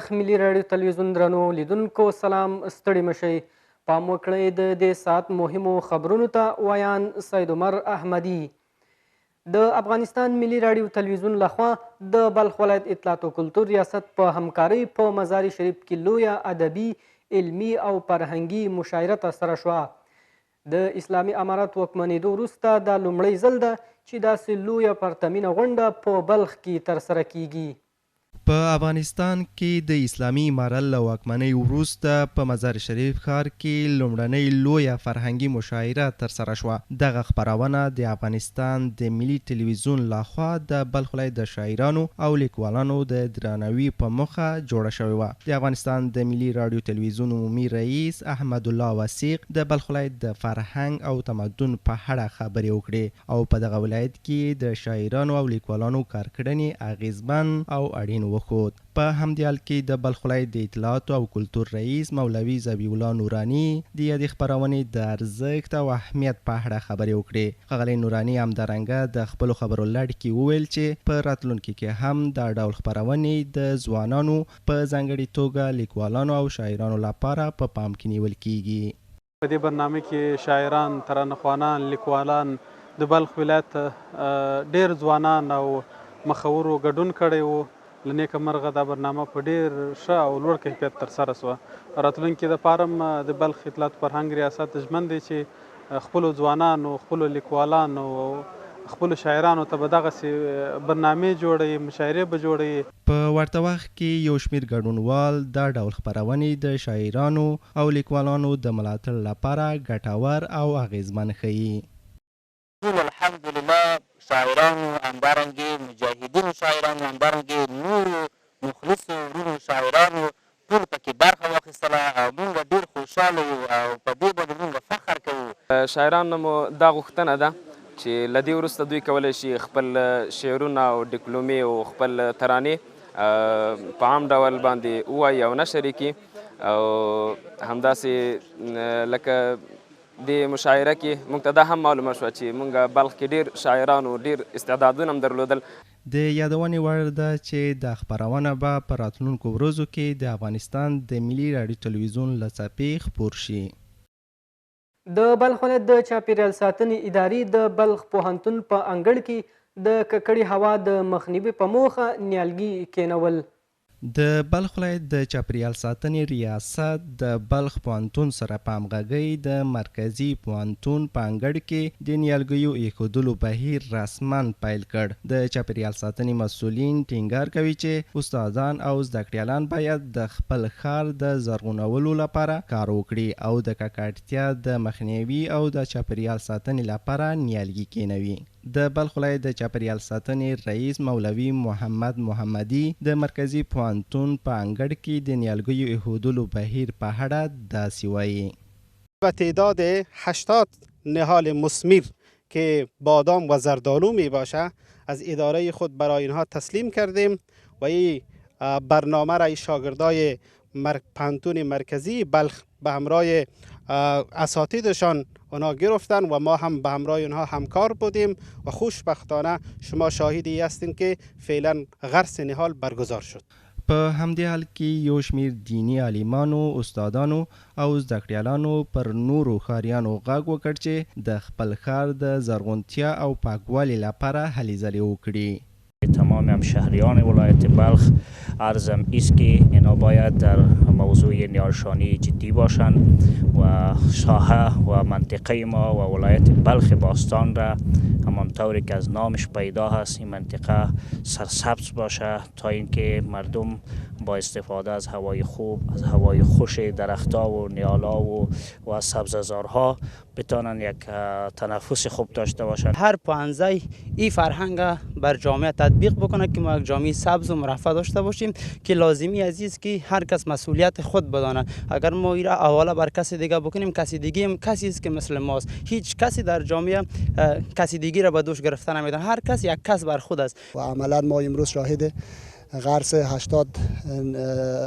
بلخ ملي راډیو تلویزیون درنو لیدونکو سلام ستړي مشئ پام وکړئ د دې ساعت مهمو خبرونو ته ویان سید عمر احمدي د افغانستان ملي راډیو تلویزیون لخوا د بلخ ولایت اطلاعات او کلتور ریاست په همکارۍ په مزار شریف کې لویه ادبي علمي او فرهنګي مشاعره ترسره شوه د اسلامي امارت واکمنېدو وروسته دا لومړی ځل ده چې داسې لویه پرتمینه غونډه په بلخ کې ترسره کیږي په افغانستان کې د اسلامي امارت له واکمنۍ وروسته په مزار شریف ښار کې لومړنۍ لویه فرهنګي مشاعره ترسره شوه. دغه خپرونه د افغانستان د ملي تلویزیون لخوا د بلخ ولایت د شاعرانو او لیکوالانو د درناوي په موخه جوړه شوې وه. د افغانستان د ملي راډیو تلویزیون عمومي رئیس احمد الله وثیق د بلخ ولایت د فرهنګ او تمدن په اړه خبرې وکړې او په دغه ولایت کې د شاعرانو او لیکوالانو کارکړنې اغیزمن او اړین وخود. په همدې حال کې د بلخ ولایت د اطلاعات او کلتور رئیس مولوي ذبیح الله نوراني د یادې خپرونې د ارزښت او اهمیت په اړه خبرې وکړې. ښاغلی نوراني همدارنګه د خپلو خبرو لړ کې وویل چې په راتلونکي کې هم دا ډول خپرونې د ځوانانو په ځانګړې توګه لیکوالانو او شاعرانو لپاره په پام کې نیول کیږي. په دې برنامه کې شاعران، ترانه‌خوانان، لیکوالان د بلخ ولایت ډېر ځوانان او مخورو ګډون کړی و. له نیکه مرغه دا برنامه په ډېر ښه او لوړ کیفیت ترسره سوه. راتلونکي دپاره هم د بلخ اطلاعات فرهنګ ریاست ژمن دی چې خپلو ځوانانو، خپلو لیکوالانو او خپلو شاعرانو ته به دغسې برنامې جوړوي، مشاعرې به جوړوي. په ورته وخت کې یو شمېر ګډونوال دا ډول خپرونې د شاعرانو او لیکوالانو د ملاتړ لپاره ګټور او اغیزمن ښیي. الحمدلله شاعرانو، همدارنګې مجاهدینو شاعرانو، همدارنګې نورو مخلصو ورونو شاعرانو ټول پکې برخه واخیستله او موږ ډېر خوشحاله یو او په دې باندې موږ فخر کوو. شاعرانو مو دا غوښتنه ده چې له دې وروسته دوی کولی شي خپل شعرونه او ډیپلومې او خپل ترانې په عام ډول باندې ووایي او نشر یې کړي او همداسې لکه د مشاعره کې موږ ته دا هم معلومه شوه چې موږ بلخ کې ډېر شاعران او ډېر استعدادونه هم درلودل. د یادونې وړ ده چې دا خپرونه به په راتلونکو ورځو کې د افغانستان د ملي راډیو تلویزیون له څپې خپور شي. د بلخ ولایت د چاپیریال ساتنې ادارې د بلخ پوهنتون په انګړ کې د ککړې هوا د مخنیوي په موخه نیالګي کینول. د بلخ ولایت د چاپیریال ساتنې ریاست د بلخ پوهنتون سره په همغږۍ د مرکزي پوهنتون په انګړ کې د نیالګیو ایښودلو بهیر رسما پیل کړ. د چاپیریال ساتنې مسؤلین ټینګار کوي چې استادان او زده کړیالان باید د خپل ښار د زرغونولو لپاره کار وکړي او د ککړتیا د مخنیوي او د چاپیریال ساتنې لپاره نیالګي کینوي. د بلخ ولایت د چاپیریال ساتنې رئیس مولوي محمد محمدي د مرکزي پوهنتون په انګړ کې د نیالګیو ایښودلو بهیر په اړه داسې وایي. و تعداد 80 نهال مثمر که بادام و زردآلو می باشه از اداره خود برای اینها تسلیم کردیم و این برنامه را شاگردای پوهنتون مرکزی بلخ به همراه اساتیدشان اونا گرفتن و ما هم به همراه اونها همکار بودیم و خوشبختانه شما شاهدی هستین که فعلا غرس نهال برگزار شد. په همدې حال کې یو شمېر دینی عالمانو، استادانو او زده کړیالانو پر نورو ښاریانو غږ وکړ چې د خپل ښار د زرغونتیا او پاکوالي لپاره هلې ځلې وکړي. تمام هم شهریان ولایت بلخ عرضم است که اینا باید در موضوع نیارشانی جدی باشند و ساحه و منطقه ما و ولایت بلخ باستان را همانطوری که از نامش پیدا هست این منطقه سرسبز باشه تا اینکه مردم با استفاده از هوای خوب، از هوای خوش درختها و نیالا و سبززارها بتانن یک تنفس خوب داشته باشند. هر پانزه این فرهنگ بر جامعه تطبیق بکنه که ما یک جامعه سبز و مرفه داشته باشیم که لازمی عزیز که هر کس مسئولیت خود بدانه. اگر ما ایرا حواله بر کسی دیگه بکنیم کسی دیگه هم کسی است که مثل ماست. هیچ کسی در جامعه کسی دیگه را به دوش گرفتن نمیدن. هر کس یک کس بر خود است. و عملا ما امروز شاهد غرس 80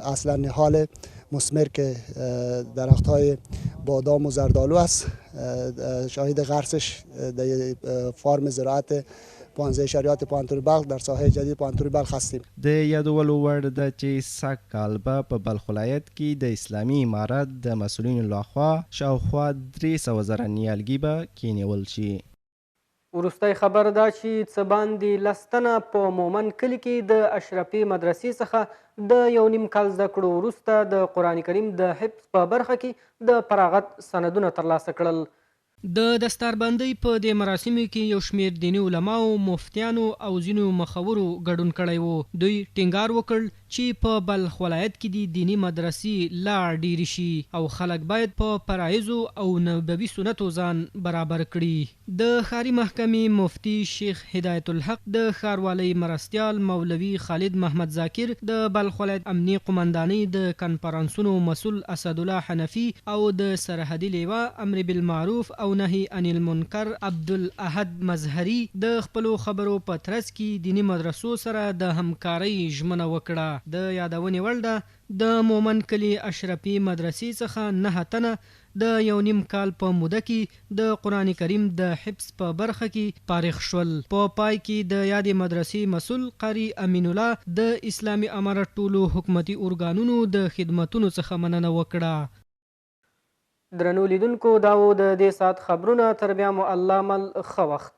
اصلا نهال مثمر که درخت های بادام و زردآلو است. شاهد غرسش در فارم زراعت پوهنځی شریعت پوهنتون بلخ در ساحه جدید پوهنتون بلخ هستیم. د یادولو وړ ده چې سږ کال به په بلخ ولایت کې د اسلامي امارت د مسؤلینو لخوا شاوخوا 300 زره نیالګي به کینول شي. وروستی خبر دا چې څه باندې 10 تنه په مومن کلي کې د اشرفي مدرسې څخه د 1.5 کال زده کړو وروسته د قرآن کریم د حفظ په برخه کې د فراغت سندونه ترلاسه کړل. د دستاربندۍ په دې مراسمو کې یو شمېر دیني علماو، مفتیانو او ځینو مخورو ګډون کړی و. دوی ټینګار وکړ چې په بلخ ولایت کې د دیني مدرسې لا ډیرې شي او خلک باید په فرایضو او نبوي سنتو ځان برابر کړي. د ښاري محکمې مفتی شیخ هدایت الحق، د ښاروالۍ مرستیال مولوي خالد محمد ذاکر، د بلخ ولایت امني قمندانۍ د کنفرانسونو مسؤل اسدالله حنفي او د سرحدي لیوا امر بالمعروف او نهي عن المنکر عبدالاحد مظهري د خپلو خبرو په ترڅ کې دیني مدرسو سره د همکارۍ ژمنه وکړه. د یادونې وړ ده د مومن کلي اشرفي مدرسې څخه 9 تنه د 1.5 کال په موده کې د قرآن کریم د حفظ په برخه کې فارغ شول. په پای کې د یادې مدرسې مسؤل قاری امین الله د اسلامي امارت ټولو حکومتي ارګانونو د خدمتونو څخه مننه وکړه. درنو لیدونکو، دا و د دې ساعت خبرونه. تر بیا مو الله مل ښه وخت.